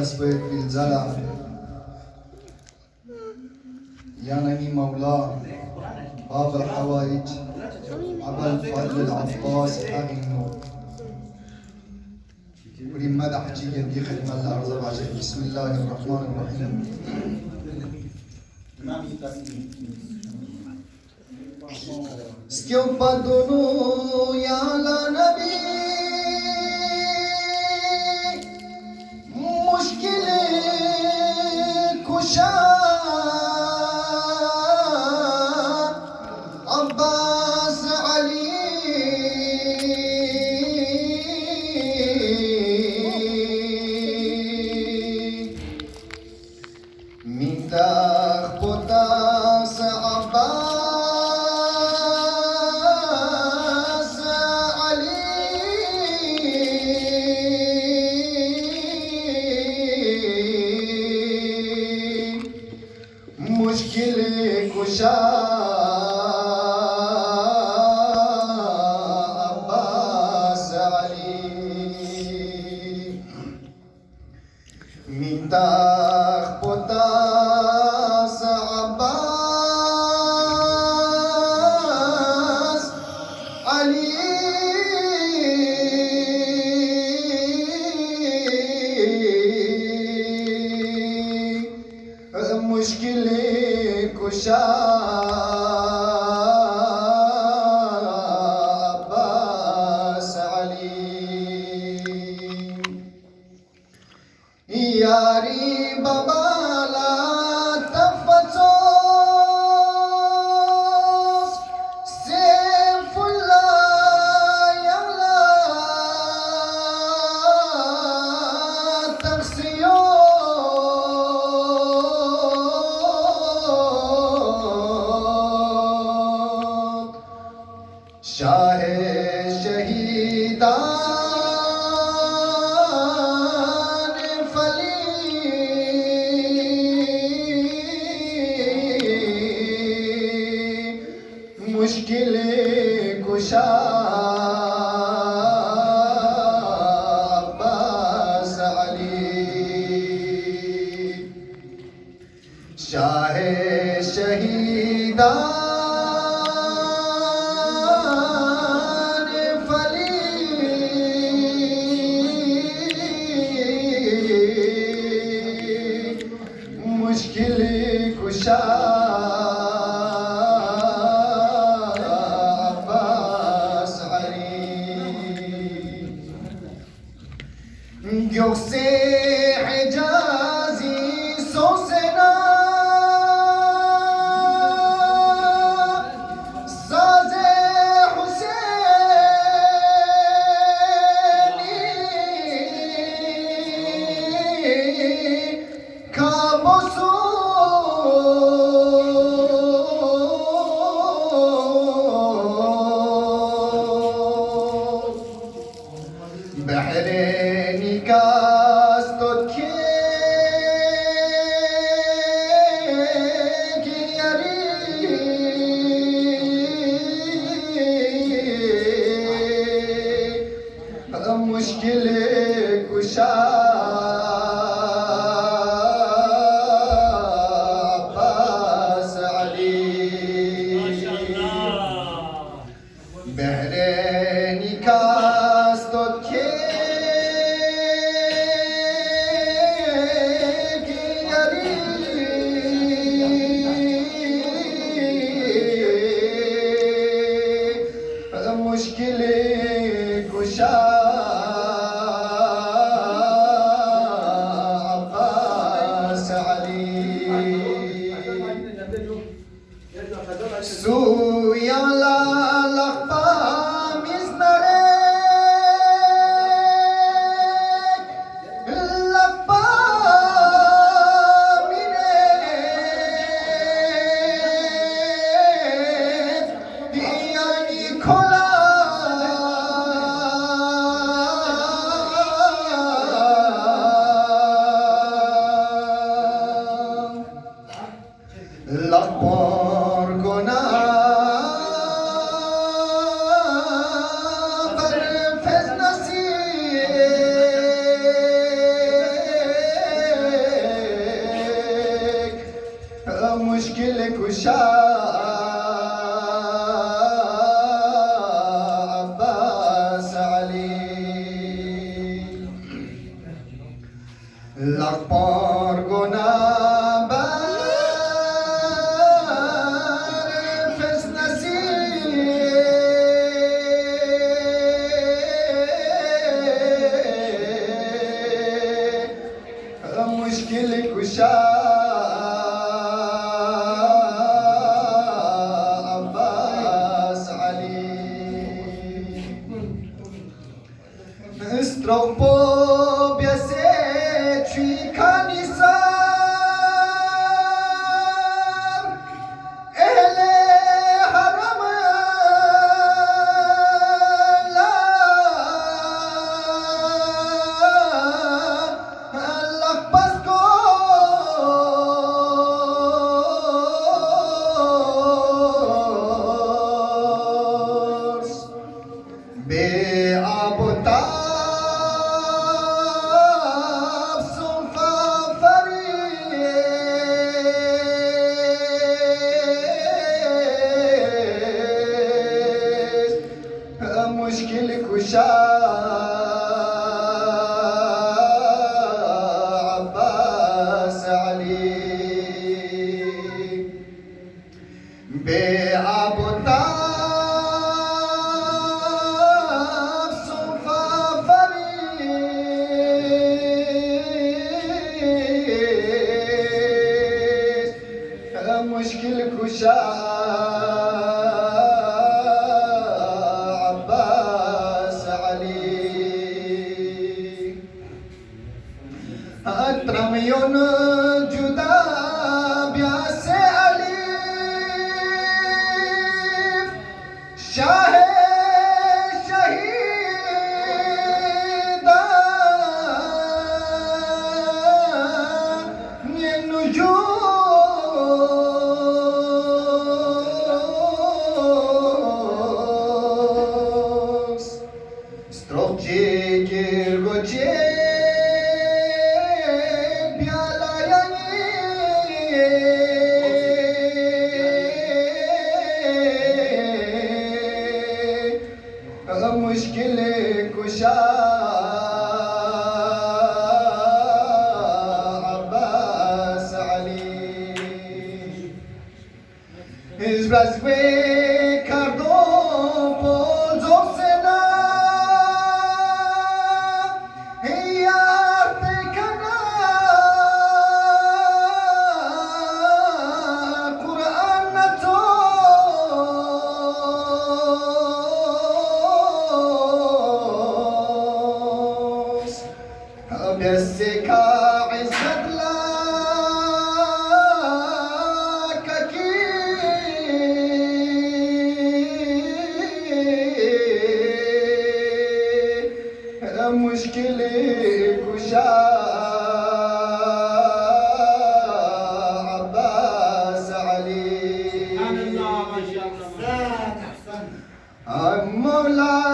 أسود بالزلع يا نبي مولاه باب الحوائج أبا الفضل العباس أغنو ولي مدح جيا دي خدمة الأرض العجل. بسم الله الرحمن الرحيم. Skill padunu ya la nabi मुश्किल कुशा अब्बास अली मिताख पोतास अब्बास अली मुश्किल कुशा अब्बास अली मिताख पोतास अब्बास अली मुश्किल कुशा अब्बास अली यारी बबाला तफसोस सैफुल्लाह यला तख्सियो शाह शहीदान फली मुश्किल कुशा अब्बास अली शाह शहीदान मुश्किल कुशा अब्बास अली से हिजाजी सो से کشا عباس علی لقبار گناه بر فس مشکل کشا عباس علی استروپو بیاسه چی کانیسار اهل حرم به آب و تاب صنفا فریز مشکل کشا عباس علی به آب و تاب مشکل کشا عباس علی اترمیون جدا بیاس علی شاه شهیدان نجوم Stropcik gocek bialayani mushkil kusha Abbas Ali izrazwe kardo polzo sena بسك عزت لك مشكل كشا عباس علي سبحان الله ما شاء الله. مولاي